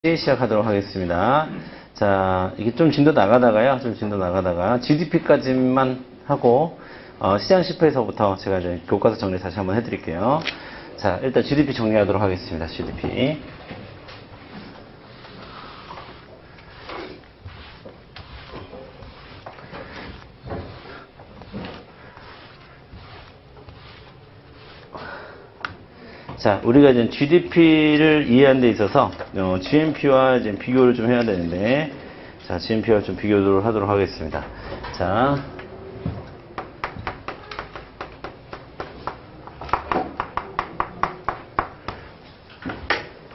시작하도록 하겠습니다. 자, 이게 좀 진도 나가다가요. GDP까지만 하고, 시장 실패에서부터 제가 이제 교과서 정리 다시 한번 해드릴게요. 자, 일단 GDP 정리하도록 하겠습니다. GDP. 자, 우리가 이제 GDP를 이해하는 데 있어서, GNP와 이제 비교를 좀 해야 되는데, 자, GNP와 좀 비교를 하도록 하겠습니다. 자.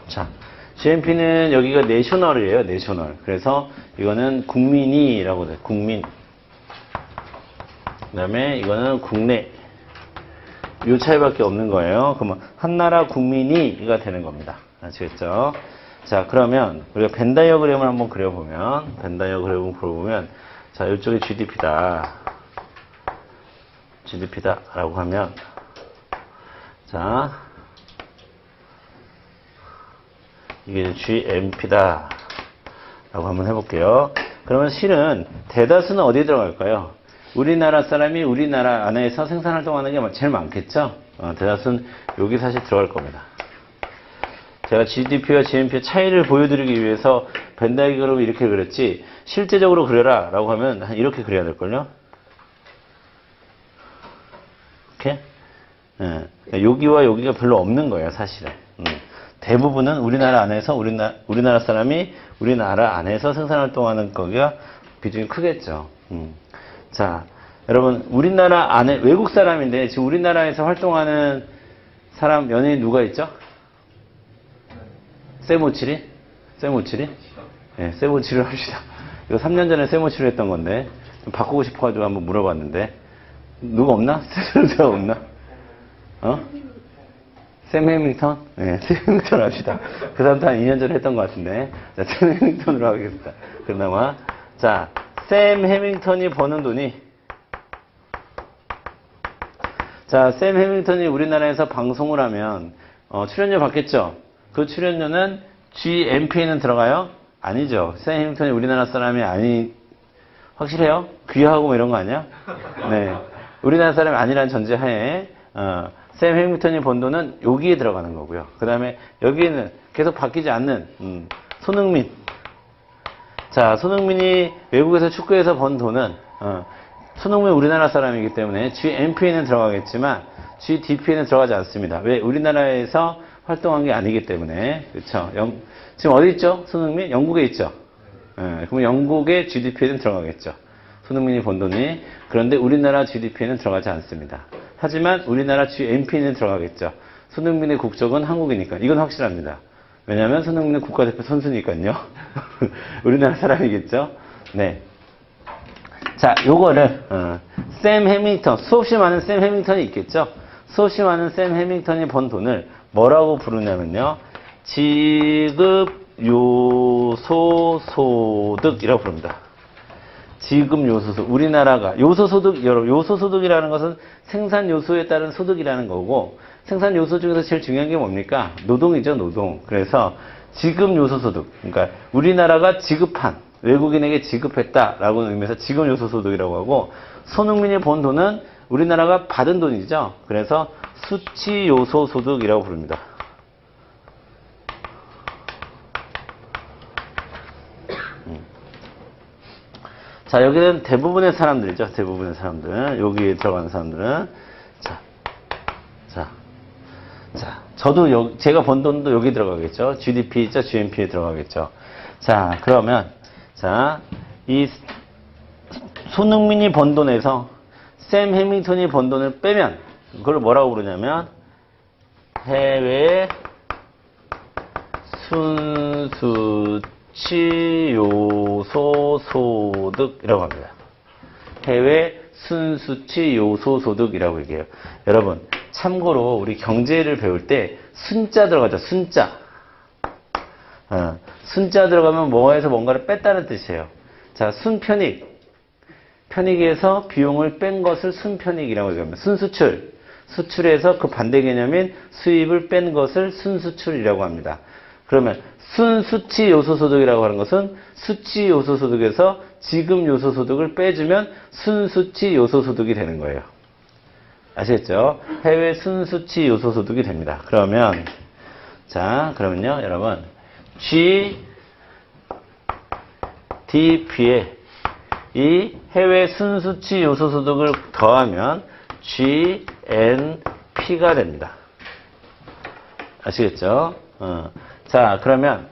자, GNP는 여기가 내셔널이에요, 내셔널. 그래서 이거는 국민이라고 돼요, 국민. 그 다음에 이거는 국내. 요 차이밖에 없는 거예요. 그러면 한 나라 국민이가 되는 겁니다. 아시겠죠? 자, 그러면 우리가 벤 다이어그램을 한번 그려보면, 자, 이쪽이 GDP다라고 하면, 자, 이게 GNP다라고 한번 해볼게요. 그러면 실은 대다수는 어디에 들어갈까요? 우리나라 사람이 우리나라 안에서 생산활동하는 게 제일 많겠죠? 대다수는 여기 사실 들어갈 겁니다. 제가 GDP와 GNP의 차이를 보여드리기 위해서 벤 다이어그램을 이렇게 그렸지, 실제적으로 그려라 라고 하면 이렇게 그려야 될걸요? 이렇게? 예. 여기와 여기가 별로 없는 거예요, 사실은. 대부분은 우리나라 안에서 우리나라 사람이 우리나라 안에서 생산활동하는 거가 비중이 크겠죠. 자, 여러분, 우리나라 안에, 외국 사람인데, 지금 우리나라에서 활동하는 사람, 연예인 누가 있죠? 세모치리? 네, 세모치리를 합시다. 이거 3년 전에 세모치리 했던 건데, 좀 바꾸고 싶어가지고 한번 물어봤는데, 누가 없나? 세모치리가 없나? 샘 해밍턴? 네, 샘 해밍턴 합시다. 그 사람도 한 2년 전에 했던 것 같은데, 자, 샘 해밍턴으로 하겠습니다. 그나마. 자, 샘 해밍턴이 버는 돈이, 자, 샘 해밍턴이 우리나라에서 방송을 하면, 출연료 받겠죠? 그 출연료는 GNP에는 들어가요? 아니죠. 샘 해밍턴이 우리나라 사람이 확실해요? 귀하고 뭐 이런 거 아니야? 네. 우리나라 사람이 아니라는 전제하에, 샘 해밍턴이 번 돈은 여기에 들어가는 거고요. 그 다음에 여기에는 계속 바뀌지 않는, 손흥민. 자, 손흥민이 외국에서 축구에서 번 돈은, 손흥민 우리나라 사람이기 때문에 GNP에는 들어가겠지만 GDP에는 들어가지 않습니다. 왜? 우리나라에서 활동한 게 아니기 때문에. 그렇죠? 지금 어디 있죠? 손흥민? 영국에 있죠? 그럼 영국의 GDP에는 들어가겠죠. 손흥민이 번 돈이. 그런데 우리나라 GDP에는 들어가지 않습니다. 하지만 우리나라 GNP에는 들어가겠죠. 손흥민의 국적은 한국이니까. 이건 확실합니다. 왜냐하면 손흥민은 국가대표 선수니까요. 우리나라 사람이겠죠. 네. 자, 요거를 샘 해밍턴, 수없이 많은 샘 해밍턴이 있겠죠. 수없이 많은 샘 해밍턴이 번 돈을 뭐라고 부르냐면요, 지급 요소 소득이라고 부릅니다. 지급 요소 소득. 우리나라가 요소 소득, 여러분, 요소 소득이라는 것은 생산 요소에 따른 소득이라는 거고, 생산 요소 중에서 제일 중요한 게 뭡니까? 노동이죠, 노동. 그래서 지급 요소 소득. 그러니까 우리나라가 지급한, 외국인에게 지급했다라고 의미에서 지급 요소 소득이라고 하고, 손흥민이 번 돈은 우리나라가 받은 돈이죠. 그래서 수치 요소 소득이라고 부릅니다. 자, 여기는 대부분의 사람들이죠. 대부분의 사람들. 여기에 들어가는 사람들은. 자, 저도 제가 번 돈도 여기 들어가겠죠. GDP 있죠. GNP에 들어가겠죠. 자, 그러면, 자, 이 손흥민이 번 돈에서 샘 해밍턴이 번 돈을 빼면, 그걸 뭐라고 부르냐면, 해외 순수치 요소 소득이라고 합니다. 해외 순수치 요소 소득이라고 얘기해요. 여러분, 참고로 우리 경제를 배울 때 순자 들어가죠. 순자. 순자 들어가면 뭐에서 뭔가를 뺐다는 뜻이에요. 자, 순편익. 편익에서 비용을 뺀 것을 순편익이라고 얘기합니다. 순수출. 수출에서 그 반대 개념인 수입을 뺀 것을 순수출이라고 합니다. 그러면 순수치 요소소득이라고 하는 것은 수치 요소소득에서 지급 요소소득을 빼주면 순수치 요소소득이 되는 거예요. 아시겠죠? 해외 순수치 요소소득이 됩니다. 그러면 자, 그러면요, 여러분 GDP에 이 해외 순수치 요소소득을 더하면 GNP가 됩니다. 아시겠죠? 자, 그러면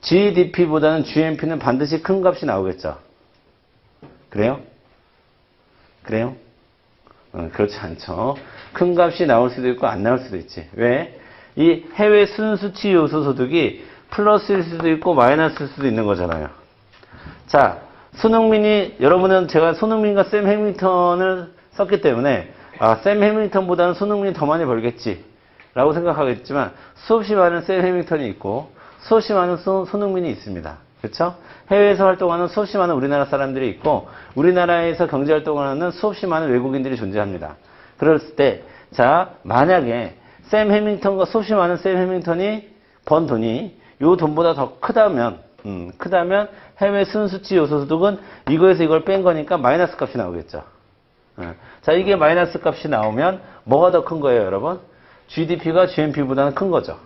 GDP보다는 GNP는 반드시 큰 값이 나오겠죠? 그래요? 그래요? 그렇지 않죠. 큰 값이 나올 수도 있고 안 나올 수도 있지. 왜? 이 해외 순수치 요소 소득이 플러스일 수도 있고 마이너스일 수도 있는 거잖아요. 자, 손흥민이, 여러분은 제가 손흥민과 샘 해밍턴을 썼기 때문에 샘 해밍턴보다는 손흥민이 더 많이 벌겠지 라고 생각하겠지만 수없이 많은 샘 해밍턴이 있고 수없이 많은 손흥민이 있습니다. 그렇죠? 해외에서 활동하는 수없이 많은 우리나라 사람들이 있고 우리나라에서 경제활동을 하는 수없이 많은 외국인들이 존재합니다. 그럴 때 자, 만약에 샘 해밍턴과 수없이 많은 샘 해밍턴이 번 돈이 이 돈보다 더 크다면 해외 순수치 요소소득은 이거에서 이걸 뺀 거니까 마이너스 값이 나오겠죠. 자, 이게 마이너스 값이 나오면 뭐가 더 큰 거예요, 여러분? GDP가 GNP보다는 큰 거죠.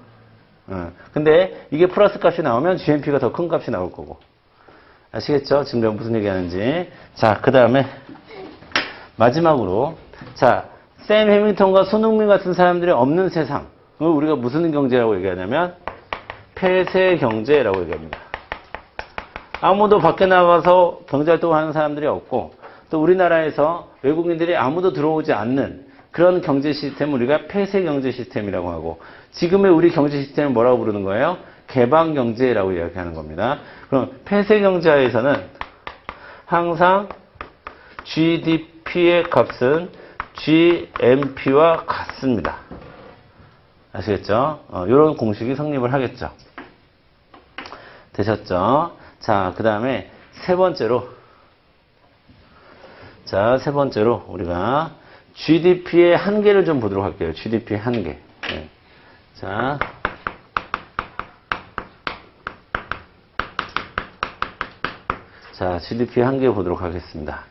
근데 이게 플러스 값이 나오면 GNP가 더 큰 값이 나올 거고. 아시겠죠? 지금 내가 무슨 얘기 하는지. 자, 그 다음에 마지막으로 자, 샘 해밍턴과 손흥민 같은 사람들이 없는 세상을 우리가 무슨 경제라고 얘기하냐면 폐쇄 경제라고 얘기합니다. 아무도 밖에 나가서 경제활동을 하는 사람들이 없고 또 우리나라에서 외국인들이 아무도 들어오지 않는 그런 경제 시스템을 우리가 폐쇄 경제 시스템이라고 하고 지금의 우리 경제 시스템을 뭐라고 부르는 거예요? 개방 경제라고 이야기하는 겁니다. 그럼 폐쇄 경제에서는 항상 GDP의 값은 GNP와 같습니다. 아시겠죠? 이런 공식이 성립을 하겠죠. 되셨죠? 자, 그 다음에 세 번째로 우리가 GDP의 한계를 좀 보도록 할게요. GDP의 한계. 네. 자, GDP의 한계 보도록 하겠습니다.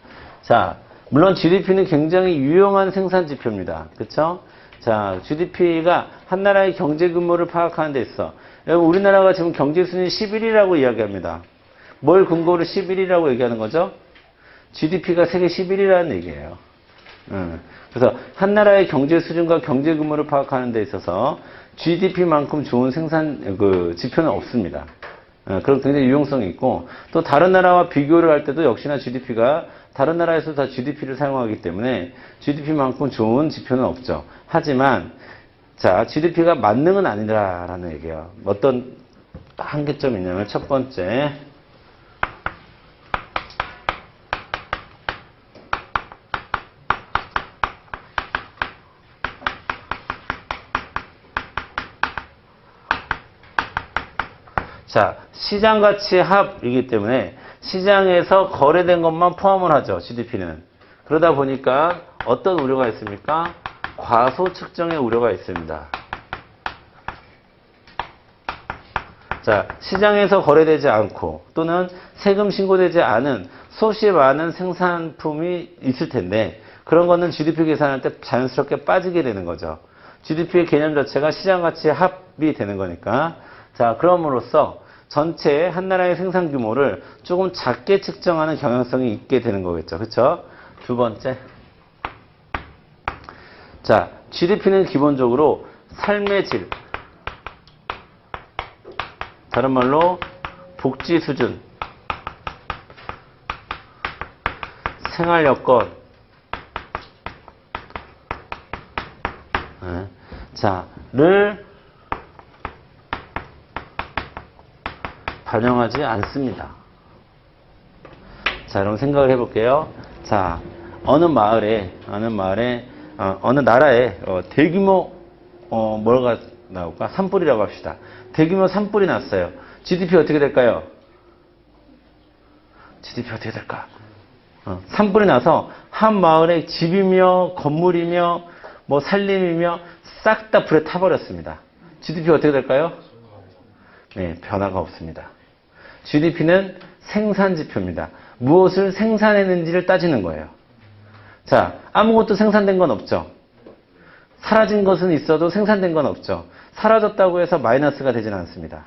자, 물론 GDP는 굉장히 유용한 생산 지표입니다. 그렇죠? 자, GDP가 한 나라의 경제 규모를 파악하는 데 있어. 여러분, 우리나라가 지금 경제 순위 11위라고 이야기합니다. 뭘 근거로 11위라고 얘기하는 거죠? GDP가 세계 11위라는 얘기예요. 그래서 한 나라의 경제 수준과 경제 규모를 파악하는 데 있어서 GDP만큼 좋은 생산 지표는 없습니다. 그럼 굉장히 유용성이 있고 또 다른 나라와 비교를 할 때도 역시나 GDP가 다른 나라에서 다 GDP를 사용하기 때문에 GDP만큼 좋은 지표는 없죠. 하지만 자, GDP가 만능은 아니라라는 얘기예요. 어떤 한계점이 있냐면 첫 번째 자, 시장가치 합이기 때문에 시장에서 거래된 것만 포함을 하죠. GDP는. 그러다 보니까 어떤 우려가 있습니까? 과소 측정의 우려가 있습니다. 자, 시장에서 거래되지 않고 또는 세금 신고되지 않은 수없이 많은 생산품이 있을 텐데 그런 거는 GDP 계산할 때 자연스럽게 빠지게 되는 거죠. GDP의 개념 자체가 시장가치 합이 되는 거니까. 자, 그럼으로써 전체 한 나라의 생산 규모를 조금 작게 측정하는 경향성이 있게 되는 거겠죠. 그렇죠? 두 번째. 자, GDP는 기본적으로 삶의 질, 다른 말로 복지 수준, 생활 여건, 를 반영하지 않습니다. 자, 여러분 생각을 해볼게요. 자, 어느 나라에 대규모 뭐가 나올까? 산불이라고 합시다. 대규모 산불이 났어요. GDP 어떻게 될까요? GDP 어떻게 될까? 산불이 나서 한 마을에 집이며 건물이며 뭐 산림이며 싹 다 불에 타버렸습니다. GDP 어떻게 될까요? 네, 변화가 없습니다. GDP는 생산 지표입니다. 무엇을 생산했는지를 따지는 거예요. 자, 아무것도 생산된 건 없죠. 사라진 것은 있어도 생산된 건 없죠. 사라졌다고 해서 마이너스가 되지는 않습니다.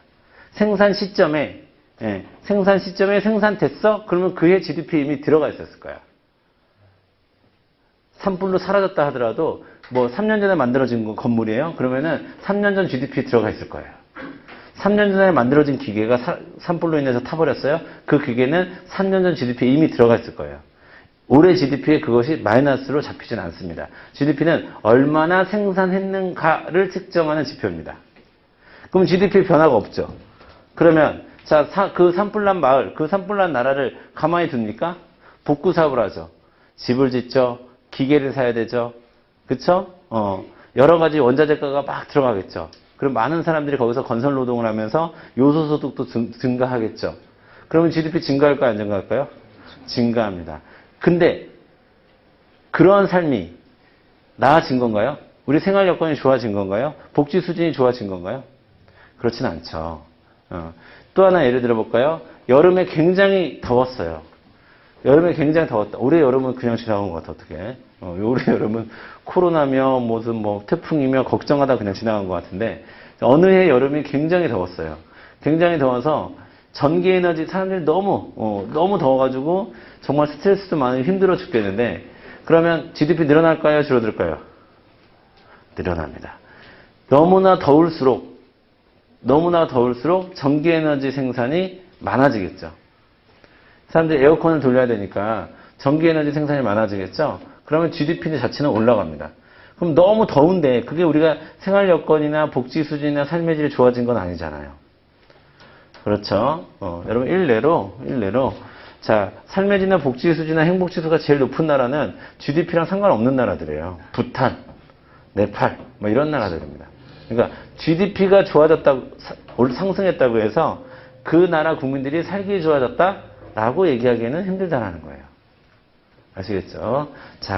생산 시점에 생산됐어? 그러면 그해 GDP 이미 들어가 있었을 거야. 산불로 사라졌다 하더라도 뭐 3년 전에 만들어진 건물이에요. 그러면은 3년 전 GDP 들어가 있을 거예요. 3년 전에 만들어진 기계가 산불로 인해서 타버렸어요. 그 기계는 3년 전 GDP에 이미 들어가 있을 거예요. 올해 GDP에 그것이 마이너스로 잡히진 않습니다. GDP는 얼마나 생산했는가를 측정하는 지표입니다. 그럼 GDP 변화가 없죠. 그러면 자, 그 산불난 마을, 그 산불난 나라를 가만히 둡니까? 복구 사업을 하죠. 집을 짓죠. 기계를 사야 되죠. 그쵸? 여러 가지 원자재가가 막 들어가겠죠. 그럼 많은 사람들이 거기서 건설 노동을 하면서 요소소득도 증가하겠죠. 그러면 GDP 증가할까요? 안 증가할까요? 증가합니다. 근데 그러한 삶이 나아진 건가요? 우리 생활 여건이 좋아진 건가요? 복지 수준이 좋아진 건가요? 그렇진 않죠. 또 하나 예를 들어볼까요? 여름에 굉장히 더웠어요. 여름에 굉장히 더웠다. 올해 여름은 그냥 지나간 것 같아, 어떻게. 올해 여름은 코로나며 무슨 뭐 태풍이며 걱정하다 그냥 지나간 것 같은데, 어느 해 여름이 굉장히 더웠어요. 굉장히 더워서 전기에너지 사람들이 너무 더워가지고 정말 스트레스도 많이 힘들어 죽겠는데, 그러면 GDP 늘어날까요? 줄어들까요? 늘어납니다. 너무나 더울수록 전기에너지 생산이 많아지겠죠. 사람들이 에어컨을 돌려야 되니까 전기에너지 생산이 많아지겠죠. 그러면 GDP 자체는 올라갑니다. 그럼 너무 더운데 그게 우리가 생활 여건이나 복지 수준이나 삶의 질이 좋아진 건 아니잖아요. 그렇죠. 여러분 일례로 자, 삶의 질이나 복지 수준이나 행복 지수가 제일 높은 나라는 GDP랑 상관없는 나라들이에요. 부탄, 네팔 뭐 이런 나라들입니다. 그러니까 GDP가 좋아졌다고 상승했다고 해서 그 나라 국민들이 살기 좋아졌다라고 얘기하기에는 힘들다라는 거예요. 아시겠죠? 자,